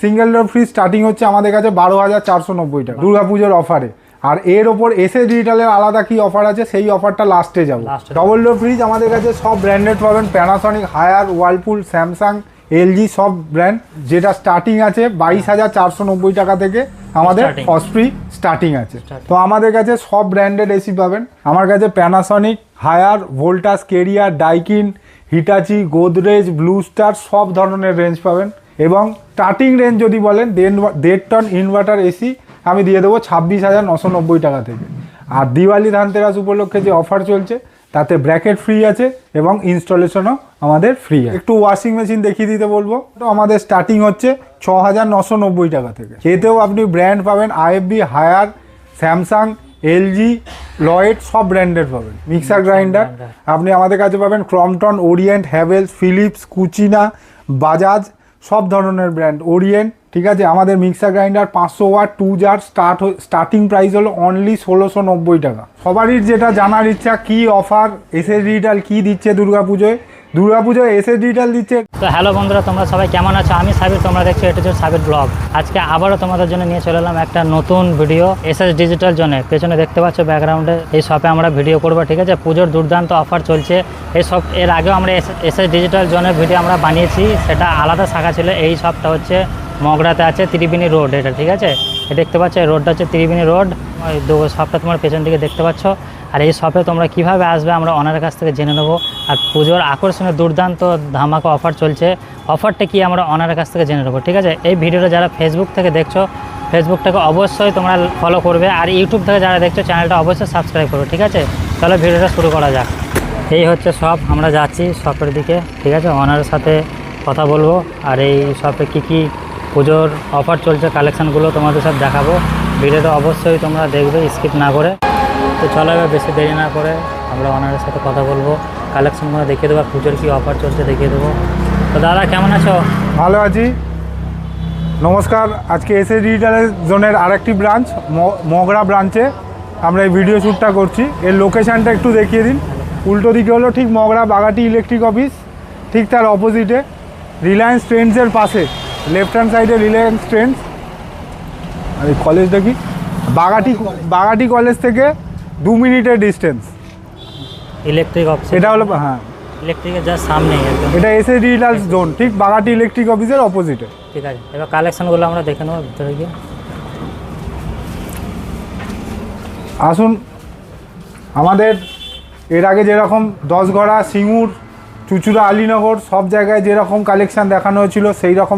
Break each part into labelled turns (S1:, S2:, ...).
S1: Single door fridge starting হচ্ছে আমাদের কাছে 12,490 টাকা দুর্গাপুজোর অফারে। আর এর ওপর এসএস ডিজিটালের আলাদা কি অফার আছে সেই অফারটা লাস্টে যাবো। ডবল ডোর ফ্রিজ আমাদের কাছে সব ব্র্যান্ডেড পাবেন, Panasonic, Haier, Whirlpool, Samsung, LG সব ব্র্যান্ড, যেটা স্টার্টিং আছে 22,490 টাকা থেকে আমাদের অসফ্রি স্টার্টিং আছে। তো আমাদের কাছে সব ব্র্যান্ডেড এসি পাবেন। আমার কাছে Panasonic, Haier, Voltas, Carrier, Daikin, Hitachi, Godrej, Blue Star সব ধরনের রেঞ্জ পাবেন। এবং স্টার্টিং রেঞ্জ যদি বলেন 1.5 টন ইনভার্টার এসি আমি দিয়ে দেবো 26,990 টাকা থেকে। আর দিওয়ালি ধানতেরাস উপলক্ষে যে অফার চলছে তাতে ব্র্যাকেট ফ্রি আছে এবং ইনস্টলেশনও আমাদের ফ্রি আছে। একটু ওয়াশিং মেশিন দেখিয়ে দিতে বলবো। তো আমাদের স্টার্টিং হচ্ছে 6,990 টাকা থেকে। এতেও আপনি ব্র্যান্ড পাবেন IFB, Haier, Samsung, LG, Lloyd সব ব্র্যান্ডেড পাবেন। মিক্সার গ্রাইন্ডার আপনি আমাদের কাছে পাবেন Crompton, Orient, Havells, Philips, Cucina, Bajaj সব ধরনের ব্র্যান্ড, ওরিয়েন্ট। ঠিক আছে, আমাদের mixer grinder 500 watt 2 jar starting price হলো অনলি 1,690 টাকা। সবারই যেটা জানার ইচ্ছা কি অফার এসএস ডিজিটাল কি দিচ্ছে দুর্গাপুজোয় এসএস ডিজিটাল দিচ্ছে।
S2: তো হ্যালো বন্ধুরা, তোমরা সবাই কেমন আছো? আমি সাবির, তোমরা দেখছো এটা হচ্ছে সাবির ব্লগ। আজকে আবারও তোমাদের জন্য নিয়ে চলে এলাম একটা নতুন ভিডিও এসএস ডিজিটাল জোনে। পেছনে দেখতে পাচ্ছ ব্যাকগ্রাউন্ডে এই শপে আমরা ভিডিও করবো। ঠিক আছে, পুজোর দুর্দান্ত অফার চলছে এই শপ। এর আগেও আমরা এসএস ডিজিটাল জোনের ভিডিও আমরা বানিয়েছি, সেটা আলাদা শাখা ছিল। এই শপটা হচ্ছে মগরাতে আছে, ত্রিবেণী রোড এটা। ঠিক আছে, দেখতে পাচ্ছ এই রোডটা হচ্ছে ত্রিবেণী রোড। শপটা তোমার পেছন দিকে দেখতে পাচ্ছ। আর এই শপে তোমরা কিভাবে আসবে আমরা ওনার কাছ থেকে জেনে নেবো। আর পুজোর আকর্ষণীয় দুর্দান্ত ধামাকা অফার চলছে, অফারটা কি আমরা ওনার কাছ থেকে জেনে নেবো। ঠিক আছে, এই ভিডিওটা যারা ফেসবুক থেকে দেখছো ফেসবুকটাকে অবশ্যই তোমরা ফলো করবে, আর ইউটিউব থেকে যারা দেখছো চ্যানেলটা অবশ্যই সাবস্ক্রাইব করবে। ঠিক আছে, তাহলে ভিডিওটা শুরু করা যাক। এই হচ্ছে শপ, আমরা যাচ্ছি শপের দিকে। ঠিক আছে, ওনারের সাথে কথা বলবো আর এই শপে কী পুজোর অফার চলছে কালেকশানগুলো তোমাদের সব দেখাবো। ভিডিওটা অবশ্যই তোমরা দেখবে স্কিপ না করে। তো চলো এবার বেশি দেরি না করে আমরা ওনারের সাথে কথা বলবো, কালেকশনগুলো দেখিয়ে দেবো, পুজোর কী অফার চলছে দেখিয়ে দেবো। তো দাদা কেমন আছো?
S1: ভালো আছি, নমস্কার। আজকে এসএস ডিজিটাল জোনের আরেকটি ব্রাঞ্চ মগরা ব্রাঞ্চে আমরা এই ভিডিও শ্যুটটা করছি। এর লোকেশানটা একটু দেখিয়ে দিন। উল্টো দিকে হলো ঠিক মগরা বাগাটি ইলেকট্রিক অফিস, ঠিক তার অপোজিটে রিলায়েন্স ট্রেন্ডসের পাশে লেফট হ্যান্ড সাইডে রিলায়েন্স ট্রেন্ডস। আর এই কলেজটা কি বাগাটি কলেজ থেকে 2 মিনিটের ডিস্টেন্স
S2: ইলেকট্রিক অফিস,
S1: এটা হলো হ্যাঁ
S2: ইলেকট্রিকের যা সামনে
S1: এটা এসএস ডিজিটাল জোন, ঠিক বাগাটি ইলেকট্রিক অফিসের অপোজিটে।
S2: ঠিক আছে, এবার কালেকশনগুলো আমরা দেখে নেবো ভিতরে গিয়ে।
S1: আসুন, আমাদের এর আগে যেরকম 10 গড়া, সিঙ্গুর, চুচুড়া, আলীনগর সব জায়গায় যেরকম কালেকশান দেখানো হয়েছিল সেই রকম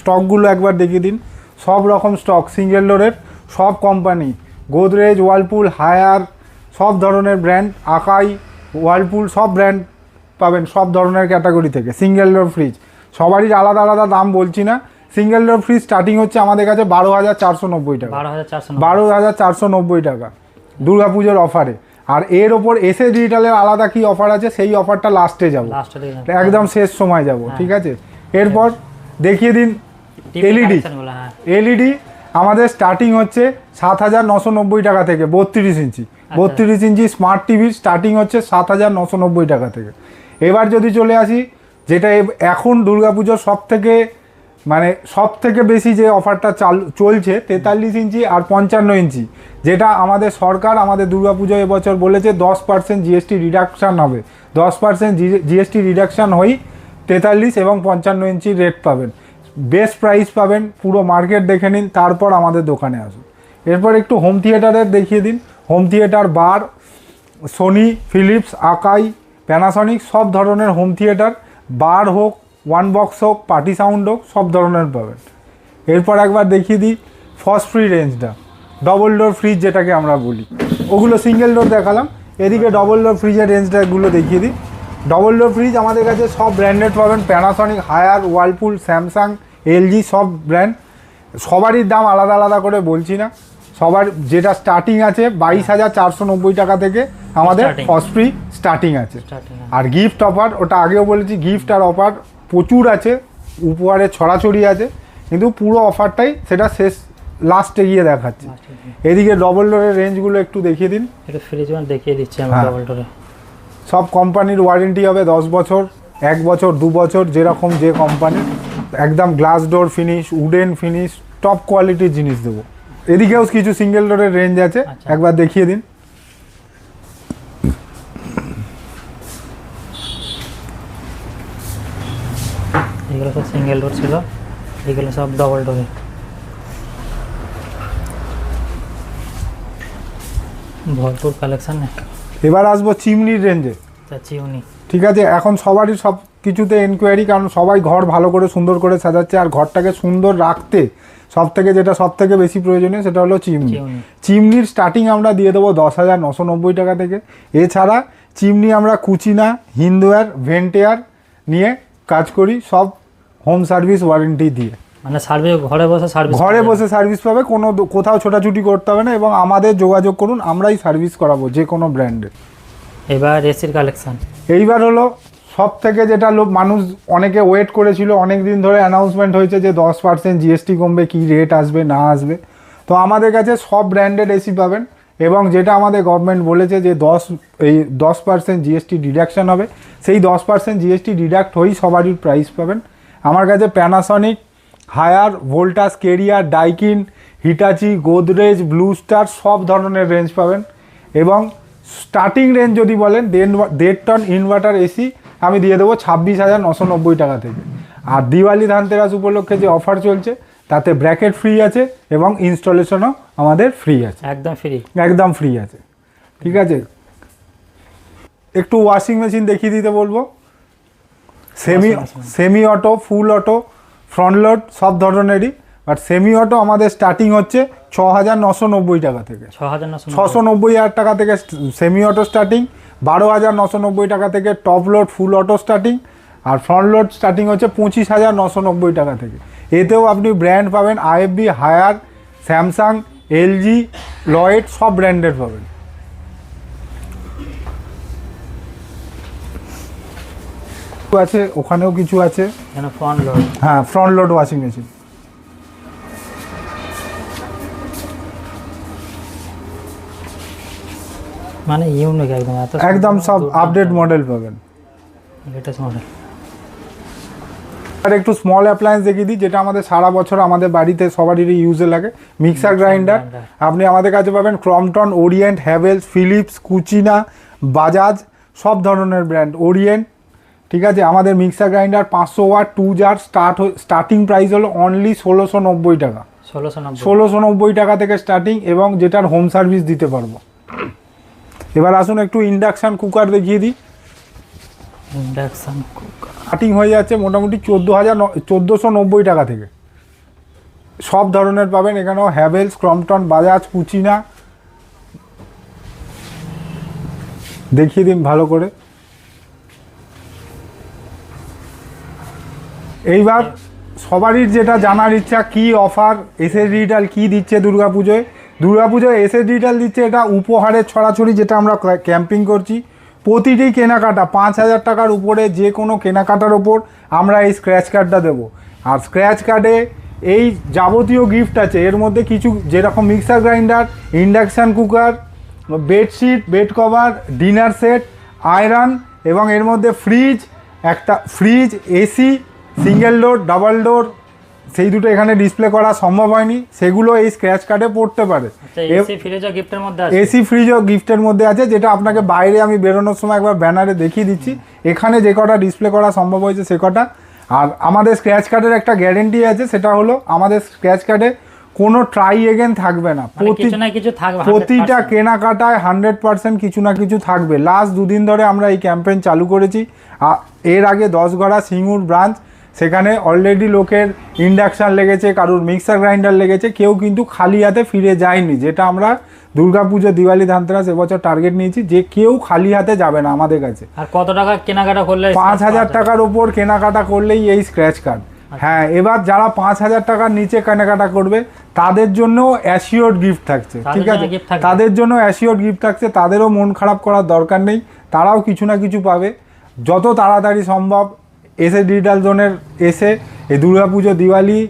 S1: স্টকগুলো একবার দেখিয়ে দিন। সব রকম স্টক, সিঙ্গেল ডোরের সব কোম্পানি, গোদরেজ, ওয়ার্লপুল, হায়ার সব ধরনের ব্র্যান্ড, আকাই, ওয়ার্লপুল সব ব্র্যান্ড পাবেন সব ধরনের ক্যাটাগরি থেকে। সিঙ্গেল ডোর ফ্রিজ সবারই আলাদা আলাদা দাম বলছি না। সিঙ্গেল ডোর ফ্রিজ স্টার্টিং হচ্ছে আমাদের কাছে 12,490 টাকা 12,490 টাকা দুর্গাপুজোর অফারে। আর এর ওপর এসএস ডিজিটালের আলাদা কি অফার আছে সেই অফারটা লাস্টে যাব, একদম শেষ সময় যাব। ঠিক আছে, এরপর দেখিয়ে দিন এলইডি আমাদের স্টার্টিং হচ্ছে 7,990 টাকা থেকে 32 ইঞ্চি 32 ইঞ্চি স্মার্ট টিভির স্টার্টিং হচ্ছে 7,990 টাকা থেকে। এবার যদি চলে আসি যেটা এখন দুর্গাপুজোর সব থেকে বেশি যে অফারটা চলছে 43 ইঞ্চি আর 55 ইঞ্চি, যেটা আমাদের সরকার আমাদের দুর্গাপুজো এবছর বলেছে 10% জিএসটি রিডাকশান হবে। 10% জিএসটি রিডাকশান হই 43 এবং 55 ইঞ্চির রেট পাবেন, বেস্ট প্রাইস পাবেন। পুরো মার্কেট দেখে নিন, তারপর আমাদের দোকানে আসুন। এরপর একটু হোম থিয়েটারের দেখিয়ে দিন। Home theatre bar, Sony, Philips, Akai, Panasonic সব ধরনের হোম থিয়েটার, বার হোক, ওয়ান বক্স হোক, পার্টি সাউন্ড হোক সব ধরনের পাবেন। এরপর একবার দেখিয়ে দিই ফস্ট ফ্রি রেঞ্জটা, ডবল ডোর ফ্রিজ যেটাকে আমরা বলি। ওগুলো সিঙ্গেল ডোর দেখালাম, এদিকে ডবল ডোর ফ্রিজের রেঞ্জটাগুলো দেখিয়ে দিই। ডবল ডোর ফ্রিজ আমাদের কাছে সব ব্র্যান্ডেড পাবেন, Panasonic, Haier, Whirlpool, Samsung, LG সব ব্র্যান্ড। সবারই দাম আলাদা আলাদা করে বলছি না, সবার যেটা স্টার্টিং আছে 22,490 টাকা থেকে আমাদের ফস্ট ফ্রি স্টার্টিং আছে। আর গিফট অফার ওটা আগেও বলেছি, গিফট আর অফার প্রচুর আছে, উপহারে ছড়াছড়ি আছে, কিন্তু পুরো অফারটাই সেটা শেষ লাস্টে গিয়ে দেখাচ্ছি। এদিকে ডবল ডোরের রেঞ্জগুলো একটু দেখিয়ে দিন।
S2: এটা ফ্রিজ দেখিয়ে দিচ্ছি আমি। ডবল ডোরে
S1: সব কোম্পানির ওয়ারেন্টি হবে 10 বছর, 1 বছর, 2 বছর, যেরকম যে কোম্পানির। একদম glass door finish, wooden finish, top কোয়ালিটির জিনিস দেবো। এদিকেও কিছু সিঙ্গেল ডোরের রেঞ্জ আছে, একবার দেখিয়ে দিন।
S2: এগুলো সব সিঙ্গেল ডোর ছিল, এগুলো সব ডবল ডোরের। ভরপুর কালেকশন।
S1: এবার আসবো চিমনির রেঞ্জে।
S2: চিমনি
S1: ঠিক আছে, এখন সবারই সব কিছুতে এনকোয়ারি, কারণ সবাই ঘর ভালো করে সুন্দর করে সাজাচ্ছে, আর ঘরটাকে সুন্দর রাখতে সব থেকে বেশি প্রয়োজনীয় সেটা হলো চিমনি। চিমনির স্টার্টিং আমরা দিয়ে দেবো 10,990 টাকা থেকে। এছাড়া চিমনি আমরা কুচিনা, হিন্দওয়্যার, ভেন্টেয়ার নিয়ে কাজ করি, সব হোম সার্ভিস ওয়ারেন্টি দিয়ে।
S2: মানে সার্ভিস ঘরে বসে সার্ভিস
S1: পাবে, কোনো কোথাও ছোটাছুটি করতে হবে না, এবং আমাদের যোগাযোগ করুন, আমরাই সার্ভিস করাবো যে কোনো ব্র্যান্ডের।
S2: এবার এসির কালেকশন।
S1: এইবার হলো সব থেকে যেটা মানুষ অনেকে ওয়েট করেছিল, অনেক দিন ধরে অ্যানাউন্সমেন্ট হয়েছে যে 10% জিএসটি কমবে, কি রেট আসবে না আসবে। তো আমাদের কাছে সব ব্র্যান্ডেড এসি পাবেন, এবং যেটা আমাদের গভর্নমেন্ট বলেছে যে 10% জিএসটি ডিডাকশান হবে, সেই 10% জিএসটি ডিডাক্ট হয়েই সবারই প্রাইস পাবেন। আমার কাছে Panasonic, Haier, Voltas, Carrier, Daikin, Hitachi, Godrej, Blue Star সব ধরনের রেঞ্জ পাবেন। এবং স্টার্টিং রেঞ্জ যদি বলেন 1.5 টন ইনভার্টার এসি আমি দিয়ে দেবো 26,990 টাকা থেকে। আর দিওয়ালি ধানতেরাস উপলক্ষে যে অফার চলছে তাতে ব্র্যাকেট ফ্রি আছে, এবং ইনস্টলেশনও আমাদের ফ্রি আছে, একদম ফ্রি আছে। ঠিক আছে, একটু ওয়াশিং মেশিন দেখিয়ে দিতে বলবো। সেমি অটো, ফুল অটো, ফ্রন্ট লোড সব ধরনেরই, বাট সেমি অটো আমাদের স্টার্টিং হচ্ছে 6,990 টাকা থেকে। 690,000 টাকা থেকে সেমি অটো স্টার্টিং, 12,990 টাকা থেকে top load full auto starting, আর ফ্রন্ট লোড স্টার্টিং হচ্ছে 25,990 টাকা থেকে। এতেও আপনি ব্র্যান্ড পাবেন IFB, Haier, Samsung, LG, Lloyd সব ব্র্যান্ডের পাবেন। আছে ওখানেও কিছু আছে, হ্যাঁ ফ্রন্ট লোড ওয়াশিং মেশিন।
S2: মানে ইউনিক
S1: একদম সব আপডেট মডেল পাবেন,
S2: লেটেস্ট মডেল।
S1: আর একটু স্মল অ্যাপ্লায়েন্স দেখিয়ে দিই, যেটা আমাদের সারা বছর আমাদের বাড়িতে সবারই ইউজে লাগে। মিক্সার গ্রাইন্ডার আপনি আমাদের কাছে পাবেন Crompton, Orient, Havells, Philips, Cucina, Bajaj সব ধরনের ব্র্যান্ড, ওরিয়েন্ট। ঠিক আছে, আমাদের mixer grinder 500 watt 2 jar starting price হলো অনলি 1,690 টাকা। 1,690 টাকা থেকে স্টার্টিং, এবং যেটার হোম সার্ভিস দিতে পারবো। এবার আসুন একটু ইন্ডাকশান কুকার দেখিয়ে দিই।
S2: ইন্ডাকশান কুকার
S1: স্টার্টিং হয়ে যাচ্ছে মোটামুটি 1490 টাকা থেকে, সব ধরনের পাবেন এখানেও, হ্যাভেলস, ক্রমটন, বাজাজ, কুচিনা। দেখিয়ে দিন ভালো করে। এইবার সবারই যেটা জানার ইচ্ছা, কি অফার এসএস ডিজিটাল কি দিচ্ছে দুর্গাপুজোয়। এসএস ডিজিটাল দিচ্ছে এটা উপহারের ছড়াছড়ি, যেটা আমরা ক্যাম্পিং করছি। প্রতিটি কেনাকাটা 5,000 টাকার উপরে যে কোনো কেনাকাটার ওপর আমরা এই স্ক্র্যাচ কার্ডটা দেবো। আর স্ক্র্যাচ কার্ডে এই যাবতীয় গিফট আছে, এর মধ্যে কিছু যেরকম mixer grinder, induction cooker, bedsheet, bed cover, dinner set, iron, এবং এর মধ্যে fridge, AC, single door, double door, সেই দুটো এখানে ডিসপ্লে করা সম্ভব হয়নি, সেগুলো এই স্ক্র্যাচ কার্ডে পড়তে পারে। এসি ফ্রিজও গিফটের মধ্যে আছে, যেটা আপনাকে বাইরে আমি বেরোনোর সময় একবার ব্যানারে দেখিয়ে দিচ্ছি। এখানে যে কটা ডিসপ্লে করা সম্ভব হয়েছে সে কটা। আর আমাদের স্ক্র্যাচ কার্ডের একটা গ্যারেন্টি আছে, সেটা হলো আমাদের স্ক্র্যাচ কার্ডে কোনো ট্রাই এগেন থাকবে না, প্রতিটা কেনাকাটায় 100% কিছু না কিছু থাকবে। লাস্ট 2 দিন ধরে আমরা এই ক্যাম্পেইন চালু করেছি। এর আগে 10 গড়া সিঙ্গুর ব্রাঞ্চ, সেখানে অলরেডি লোকের ইন্ডাকশান লেগেছে, কারুর মিক্সার গ্রাইন্ডার লেগেছে, কেউ কিন্তু খালি হাতে ফিরে যায়নি। যেটা আমরা দুর্গাপুজো, দিওয়ালি, ধানতেরাস এবছর টার্গেট নিয়েছি যে কেউ খালি হাতে যাবে না আমাদের কাছে।
S2: আর কত টাকা কেনাকাটা করলে?
S1: 5,000 টাকার ওপর কেনাকাটা করলেই এই স্ক্র্যাচ কার্ড। হ্যাঁ, এবার যারা 5,000 টাকার নিচে কেনাকাটা করবে তাদের জন্য অ্যাসিওর্ড গিফট থাকছে। ঠিক আছে, তাদের জন্য অ্যাসিওর্ড গিফট থাকছে, তাদেরও মন খারাপ করার দরকার নেই, তারাও কিছু না কিছু পাবে। যত তাড়াতাড়ি সম্ভব এসএস ডিজিটাল জোনের এসে এই দুর্গাপুজো, দিওয়ালি,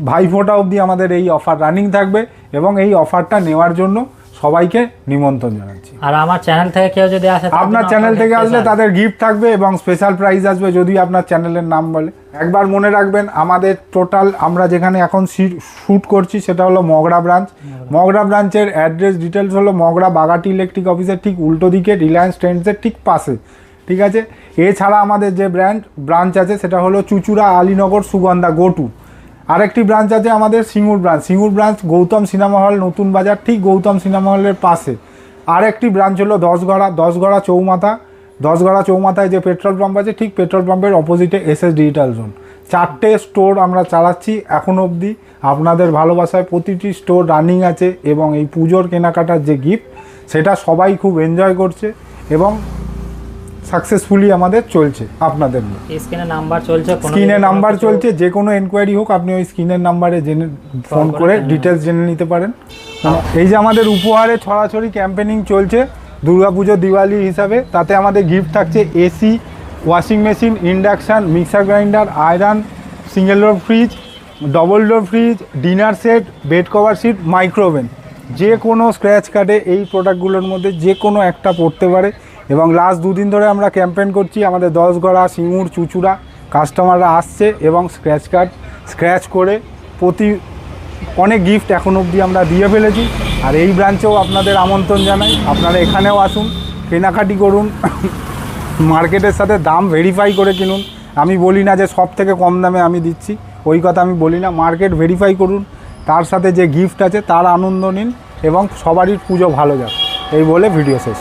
S1: ভাইফোঁটা অবধি আমাদের এই অফার রানিং থাকবে, এবং এই অফারটা নেওয়ার জন্য সবাইকে নিমন্ত্রণ জানাচ্ছি।
S2: আর আমার চ্যানেল থেকে কেউ যদি আসে,
S1: আপনার চ্যানেল থেকে আসলে তাদের গিফট থাকবে এবং স্পেশাল প্রাইজ আসবে যদি আপনার চ্যানেলের নাম বলে। একবার মনে রাখবেন, আমাদের টোটাল আমরা যেখানে এখন শ্যুট করছি সেটা হলো মগরা ব্রাঞ্চ। মগরা ব্রাঞ্চের অ্যাড্রেস ডিটেলস হলো মগরা বাগাটি ইলেকট্রিক অফিসের ঠিক উল্টো দিকে, রিলায়েন্স ট্রেন্ডসের ঠিক পাশে, ঠিক আছে। এছাড়া আমাদের যে ব্রাঞ্চ আছে সেটা হলো চুচুড়া, আলীনগর, সুগন্ধা, গোটু। আরেকটি ব্রাঞ্চ আছে আমাদের Singur branch Gautam cinema hall, নতুন বাজার, ঠিক গৌতম সিনেমা হলের পাশে। আরেকটি ব্রাঞ্চ হলো দশগড়া চৌমাথায় যে পেট্রোল পাম্প আছে, ঠিক পেট্রোল পাম্পের অপোজিটে এসএস ডিজিটাল জোন। 4টে স্টোর আমরা চালাচ্ছি এখন অবধি। আপনাদের ভালোবাসায় প্রতিটি স্টোর রানিং আছে এবং এই পুজোর কেনাকাটার যে গিফট সেটা সবাই খুব এনজয় করছে এবং সাকসেসফুলি আমাদের চলছে। আপনাদের স্ক্রিনে নাম্বার চলছে, যে কোনো এনকোয়ারি হোক আপনি ওই স্ক্রিনের নাম্বারে ফোন করে ডিটেলস জেনে নিতে পারেন। এই যে আমাদের উপহারে ছড়াছড়ি ক্যাম্পেনিং চলছে দুর্গাপুজো দিওয়ালি হিসাবে, তাতে আমাদের গিফট থাকছে AC, washing machine, induction, mixer grinder, iron, single door fridge, double door fridge, dinner set, bed cover sheet, micro oven. যে কোনো স্ক্র্যাচ কার্ডে এই প্রোডাক্টগুলোর মধ্যে যে কোনো একটা পড়তে পারে। এবং লাস্ট 2 দিন ধরে আমরা ক্যাম্পেন করছি, আমাদের 10 গড়া, সিঙ্গুর, চুচুড়া কাস্টমাররা আসছে এবং স্ক্র্যাচ করে অনেক গিফট এখন অবধি আমরা দিয়ে ফেলেছি। আর এই ব্রাঞ্চেও আপনাদের আমন্ত্রণ জানাই, আপনারা এখানেও আসুন, কেনাকাটি করুন, মার্কেটের সাথে দাম ভেরিফাই করে কিনুন। আমি বলি না যে সব থেকে কম দামে আমি দিচ্ছি, ওই কথা আমি বলি না। মার্কেট ভেরিফাই করুন, তার সাথে যে গিফট আছে তার আনন্দ নিন এবং সবারই পুজো ভালো যাক, এই বলে ভিডিও শেষ।